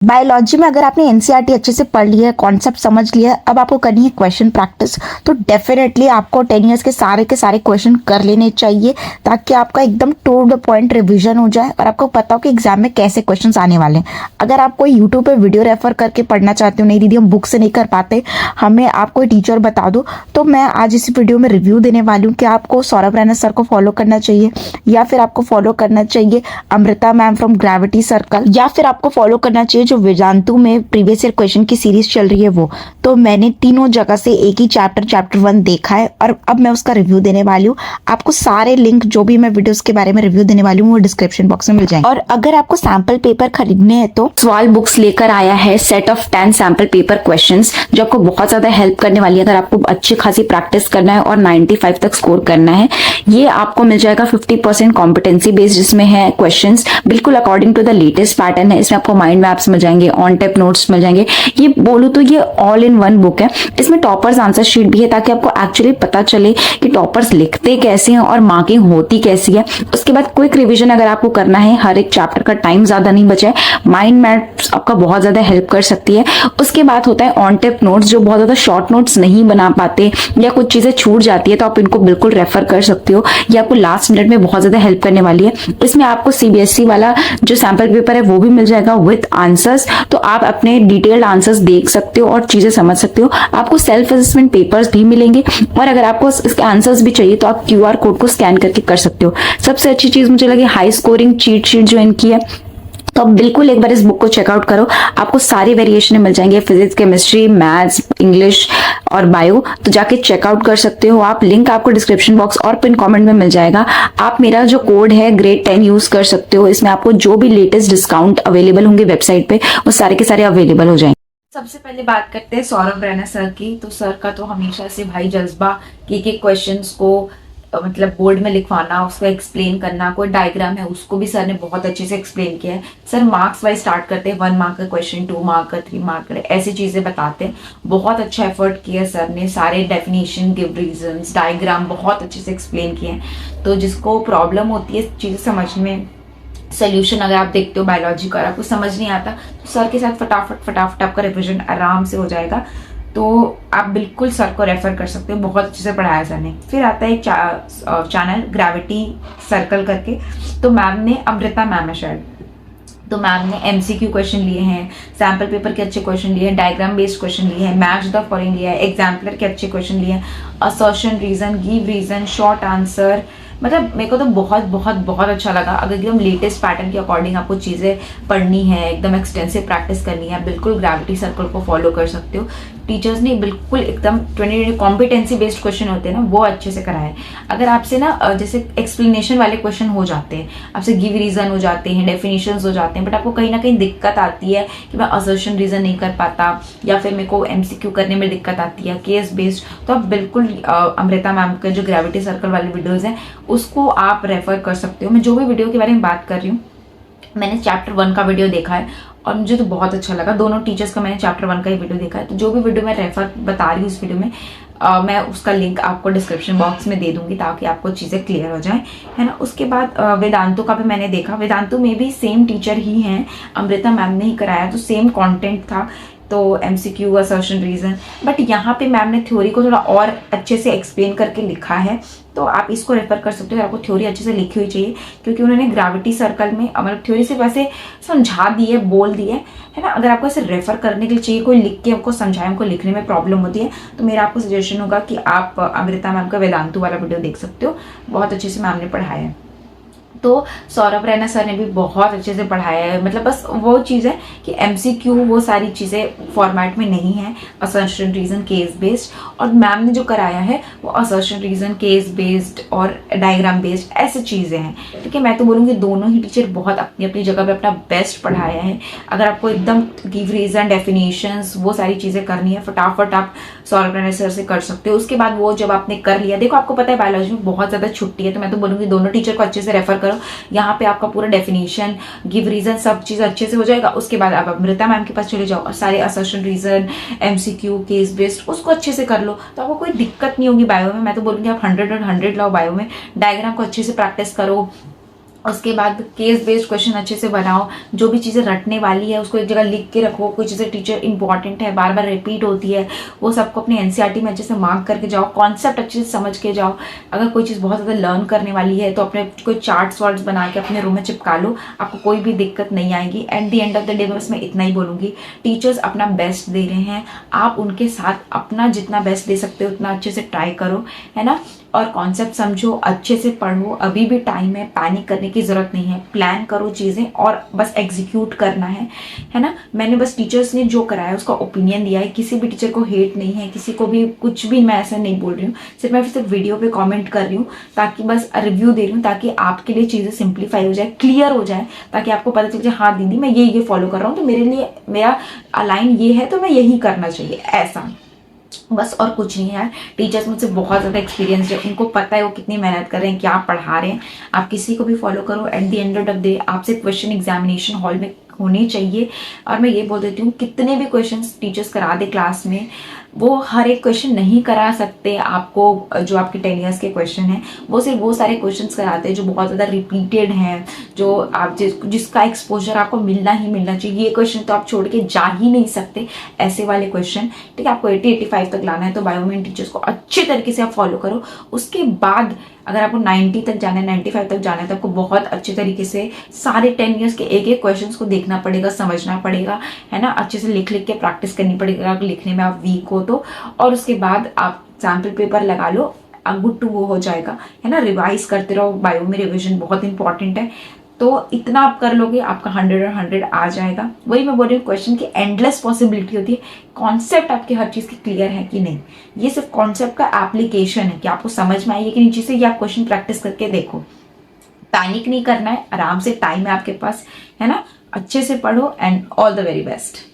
Biology में अगर आपने एनसीईआरटी अच्छे से पढ़ लिया है, कॉन्सेप्ट समझ लिया है, अब आपको करनी है क्वेश्चन प्रैक्टिस, तो डेफिनेटली आपको 10 ईयर्स के सारे क्वेश्चन कर लेने चाहिए ताकि आपका एकदम टू द पॉइंट रिवीजन हो जाए और आपको पता हो कि एग्जाम में कैसे क्वेश्चंस आने वाले हैं। अगर आप कोई यूट्यूब पे वीडियो रेफर करके पढ़ना चाहते हो, नहीं दीदी हम बुक से नहीं कर पाते, हमें आप कोई टीचर बता दो, तो मैं आज इस वीडियो में रिव्यू देने वाली हूँ कि आपको सौरभ रैना सर को फॉलो करना चाहिए या फिर आपको फॉलो करना चाहिए Amrita ma'am from gravity circle, या फिर आपको फॉलो करना चाहिए जो वेदांतु में प्रीवियस ईयर क्वेश्चन की सीरीज चल रही है वो। तो मैंने तीनों जगह से एक ही चैप्टर 1 देखा है और अब मैं उसका रिव्यू देने वाली हूँ। आपको सारे लिंक जो भी मैं वीडियोस के बारे में रिव्यू देने वाली हूँ वो डिस्क्रिप्शन बॉक्स में मिल जाएंगे। और अगर आपको सैंपल पेपर खरीदने हैं तो सवाल बुक्स लेकर आया है set of 10 sample paper questions जो आपको बहुत ज्यादा हेल्प करने वाली है अगर आपको अच्छी खासी प्रैक्टिस करना है और 95 तक स्कोर करना है। ये आपको मिल जाएगा 50% कॉम्पिटेंसी बेस्ड, जिसमें है क्वेश्चंस बिल्कुल according to the latest pattern है। इसमें आपको माइंड मैप्स मिल जाएंगे, ऑन टेप नोट्स मिल जाएंगे। ये बोलूं तो ये ऑल इन वन बुक है। इसमें टॉपर्स आंसर शीट भी है ताकि आपको एक्चुअली पता चले कि टॉपर्स लिखते कैसे हैं और मार्किंग होती कैसी है। उसके बाद क्विक रिविजन अगर आपको करना है, हर एक चैप्टर का टाइम ज्यादा नहीं बचा है, माइंड मैप्स आपका बहुत ज्यादा हेल्प कर सकती है। उसके बाद होता है ऑन टेप नोट्स, जो बहुत ज्यादा शॉर्ट नोट्स नहीं बना पाते या कुछ चीजें छूट जाती है तो आप इनको बिल्कुल रेफर कर सकते हो। ये आपको लास्ट मिनट में बहुत ज्यादा हेल्प करने वाली है। इसमें आपको सीबीएसई वाला जो सैंपल पेपर है वो भी मिल जाएगा विद आंसर्स, तो आप अपने डिटेल्ड आंसर्स देख सकते हो और चीजें समझ सकते हो। आपको सेल्फ असेसमेंट पेपर्स भी मिलेंगे और अगर आपको इसके आंसर्स भी चाहिए तो आप क्यूआर कोड को स्कैन करके कर सकते हो। सबसे अच्छी चीज मुझे लगी हाई स्कोरिंग चीट शीट जो इनकी है, तो आप बिल्कुल एक बार इस बुक को चेकआउट करो। आपको सारी वेरिएशन मिल जाएंगे, फिजिक्स, केमिस्ट्री, मैथ्स, इंग्लिश और बायो, तो जाके चेकआउट कर सकते हो आप। लिंक आपको डिस्क्रिप्शन बॉक्स और पिन कमेंट में मिल जाएगा। आप मेरा जो कोड है ग्रेड 10 यूज कर सकते हो। इसमें आपको जो भी लेटेस्ट डिस्काउंट अवेलेबल होंगे वेबसाइट पे वो सारे के सारे अवेलेबल हो जाएंगे। सबसे पहले बात करते हैं सौरभ रैना सर की। तो सर का तो हमेशा से भाई जज्बा कि एक क्वेश्चंस को मतलब बोर्ड में लिखवाना, उसको एक्सप्लेन करना, कोई डायग्राम है उसको भी सर ने बहुत अच्छे से एक्सप्लेन किया है। सर मार्क्स वाइज स्टार्ट करते हैं, 1 मार्क का क्वेश्चन, 2 मार्क का, 3 मार्क का, ऐसी चीजें बताते हैं। बहुत अच्छा एफर्ट किया सर ने, सारे डेफिनेशन, गिव रीजंस, डायग्राम बहुत अच्छे से एक्सप्लेन किए हैं। तो जिसको प्रॉब्लम होती है चीजें समझने में, सोल्यूशन अगर आप देखते हो बायोलॉजी का और आपको समझ नहीं आता तो सर के साथ फटाफट आपका रिविजन आराम से हो जाएगा। तो आप बिल्कुल सर को रेफर कर सकते हो, बहुत अच्छे से पढ़ाया सर ने। फिर आता है चैनल ग्रेविटी सर्कल करके, तो मैम ने, अमृता मैम है शायद, तो मैम ने एमसीक्यू क्वेश्चन लिए हैं, सैंपल पेपर के अच्छे क्वेश्चन लिए हैं, डायग्राम बेस्ड क्वेश्चन लिए हैं, मैच द फॉलोइंग लिया है, एग्जाम्पलर के अच्छे क्वेश्चन लिए हैं, assertion reason, give reason, short answer. मतलब मेरे को तो बहुत अच्छा लगा। अगर एकदम लेटेस्ट पैटर्न के अकॉर्डिंग आपको चीज़ें पढ़नी है, एकदम एक्सटेंसिव प्रैक्टिस करनी है, बिल्कुल ग्रेविटी सर्कल को फॉलो कर सकते हो। टीचर्स ने बिल्कुल एकदम 20 कॉम्पिटेंसी बेस्ड क्वेश्चन होते हैं ना, वो अच्छे से कराए। अगर आपसे ना जैसे एक्सप्लेनेशन वाले क्वेश्चन हो जाते हैं, आपसे गिव रीजन हो जाते हैं, डेफिनेशंस हो जाते हैं, बट आपको कहीं ना कहीं दिक्कत आती है कि मैं असर्शन रीजन नहीं कर पाता या फिर मेरे को एमसीक्यू करने में दिक्कत आती है, केस बेस्ड, तो आप बिल्कुल अमृता मैम के जो ग्रेविटी सर्कल वाले वीडियोज हैं उसको आप रेफर कर सकते हो। मैं जो भी वीडियो के बारे में बात कर रही हूँ, मैंने चैप्टर 1 का वीडियो देखा है और मुझे तो बहुत अच्छा लगा। दोनों टीचर्स का मैंने चैप्टर 1 का ही वीडियो देखा है। तो जो भी वीडियो मैं रेफर बता रही हूँ इस वीडियो में, मैं उसका लिंक आपको डिस्क्रिप्शन बॉक्स में दे दूंगी ताकि आपको चीज़ें क्लियर हो जाए, है ना। उसके बाद वेदांतु का भी मैंने देखा। वेदांतु में भी सेम टीचर ही हैं, अमृता मैम ने ही कराया, तो सेम कंटेंट था, तो एमसीक्यू, असर्शन रीजन, बट यहाँ पे मैम ने थ्योरी को थोड़ा और अच्छे से एक्सप्लेन करके लिखा है, तो आप इसको रेफर कर सकते हो। आपको थ्योरी अच्छे से लिखी हुई चाहिए क्योंकि उन्होंने ग्रेविटी सर्कल में मतलब थ्योरी से वैसे समझा दी है, बोल दी है ना। अगर आपको ऐसे रेफर करने के लिए चाहिए, कोई लिख के आपको समझाए, हमको लिखने में प्रॉब्लम होती है, तो मेरा आपको सजेशन होगा कि आप अमृता मैम का वेदांतु वाला वीडियो देख सकते हो, बहुत अच्छे से मैम ने पढ़ाया है। तो सौरभ रैना सर ने भी बहुत अच्छे से पढ़ाया है। मतलब बस वो चीज़ है कि एमसीक्यू वो सारी चीज़ें फॉर्मेट में नहीं है, असर्शन रीजन, केस बेस्ड, और मैम ने जो कराया है वो असर्शन रीजन, केस बेस्ड और डायग्राम बेस्ड ऐसी चीज़ें हैं। ठीक है, मैं तो बोलूँगी दोनों ही टीचर बहुत अपनी अपनी जगह पे अपना बेस्ट पढ़ाया है। अगर आपको एकदम गिव रीजन, डेफिनेशंस, वो सारी चीज़ें करनी है, फटाफट आप सौरभ रैना सर से कर सकते हो। उसके बाद वो जब आपने कर लिया, देखो आपको पता है बायोलॉजी में बहुत ज़्यादा छुट्टी है, तो मैं तो बोलूँगी दोनों टीचर को अच्छे से रेफर करो। यहाँ पे आपका पूरा डेफिनेशन, गिव रीजन, सब चीज अच्छे से हो जाएगा। उसके बाद आप अमृता मैम के पास चले जाओ और सारे assertion reason, MCQ, case based उसको अच्छे से कर लो, तो आपको कोई दिक्कत नहीं होगी बायो में। मैं तो बोलूंगी आप 100 और 100 लाओ बायो में। डायग्राम को अच्छे से प्रैक्टिस करो, उसके बाद केस बेस्ड क्वेश्चन अच्छे से बनाओ, जो भी चीज़ें रटने वाली है उसको एक जगह लिख के रखो, कोई चीज़ें टीचर इंपॉर्टेंट है बार बार रिपीट होती है वो सबको अपने एनसीईआरटी में अच्छे से मार्क करके जाओ, कॉन्सेप्ट अच्छे से समझ के जाओ। अगर कोई चीज़ बहुत ज़्यादा लर्न करने वाली है तो अपने कोई चार्ट्स वार्ट्स बना के अपने रूम में चिपका लो, आपको कोई भी दिक्कत नहीं आएगी। At the end of the day बस मैं इतना ही बोलूँगी, टीचर्स अपना बेस्ट दे रहे हैं, आप उनके साथ अपना जितना बेस्ट दे सकते हो उतना अच्छे से ट्राई करो, है ना। और कॉन्सेप्ट समझो, अच्छे से पढ़ो, अभी भी टाइम है, पैनिक करने की जरूरत नहीं है, प्लान करो चीज़ें और बस एग्जीक्यूट करना है ना। मैंने बस टीचर्स ने जो कराया उसका ओपिनियन दिया है, किसी भी टीचर को हेट नहीं है, किसी को भी कुछ भी मैं ऐसा नहीं बोल रही हूँ, सिर्फ मैं सिर्फ वीडियो पे कमेंट कर रही हूँ ताकि बस रिव्यू दे रही हूँ ताकि आपके लिए चीज़ें सिंप्लीफाई हो जाए, क्लियर हो जाए, ताकि आपको पता चल जाए हाँ दीदी मैं ये फॉलो कर रहा हूँ तो मेरे लिए मेरा अलाइन ये है तो मैं यही करना चाहिए, ऐसा बस और कुछ नहीं है यार। टीचर्स मुझसे बहुत ज़्यादा एक्सपीरियंस है, उनको पता है वो कितनी मेहनत कर रहे हैं, क्या पढ़ा रहे हैं। आप किसी को भी फॉलो करो, at the end of the day आपसे क्वेश्चन एग्जामिनेशन हॉल में होने चाहिए। और मैं ये बोल देती हूँ कितने भी क्वेश्चंस टीचर्स करा दे क्लास में, वो हर एक क्वेश्चन नहीं करा सकते आपको, जो आपके 10 ईयर्स के क्वेश्चन हैं वो सिर्फ वो सारे क्वेश्चंस कराते हैं जो बहुत ज़्यादा रिपीटेड हैं, जो आप जिसका एक्सपोजर आपको मिलना ही मिलना चाहिए। ये क्वेश्चन तो आप छोड़ के जा ही नहीं सकते, ऐसे वाले क्वेश्चन, ठीक है। आपको 80-85 तक लाना है तो बायोमेन टीचर्स को अच्छे तरीके से आप फॉलो करो। उसके बाद अगर आपको 90 तक जाना है, 95 तक जाना है तो आपको बहुत अच्छे तरीके से सारे 10 ईयर्स के एक एक क्वेश्चंस को देखना पड़ेगा, समझना पड़ेगा, है ना। अच्छे से लिख लिख के प्रैक्टिस करनी पड़ेगी अगर लिखने में आप वीक हो तो। और उसके बाद आप सैम्पल पेपर लगा लो, गुड टू गो हो जाएगा, है ना। रिवाइज करते रहो, बायो में रिविजन बहुत इंपॉर्टेंट है। तो इतना आप कर लोगे आपका 100 और 100 आ जाएगा। वही मैं बोल रही हूँ, क्वेश्चन की एंडलेस पॉसिबिलिटी होती है, कॉन्सेप्ट आपके हर चीज़ की क्लियर है कि नहीं, ये सिर्फ कॉन्सेप्ट का एप्लीकेशन है कि आपको समझ में आई है कि नहीं चीज़ें, ये आप क्वेश्चन प्रैक्टिस करके देखो। पैनिक नहीं करना है, आराम से, टाइम है आपके पास, है ना। अच्छे से पढ़ो and all the very best.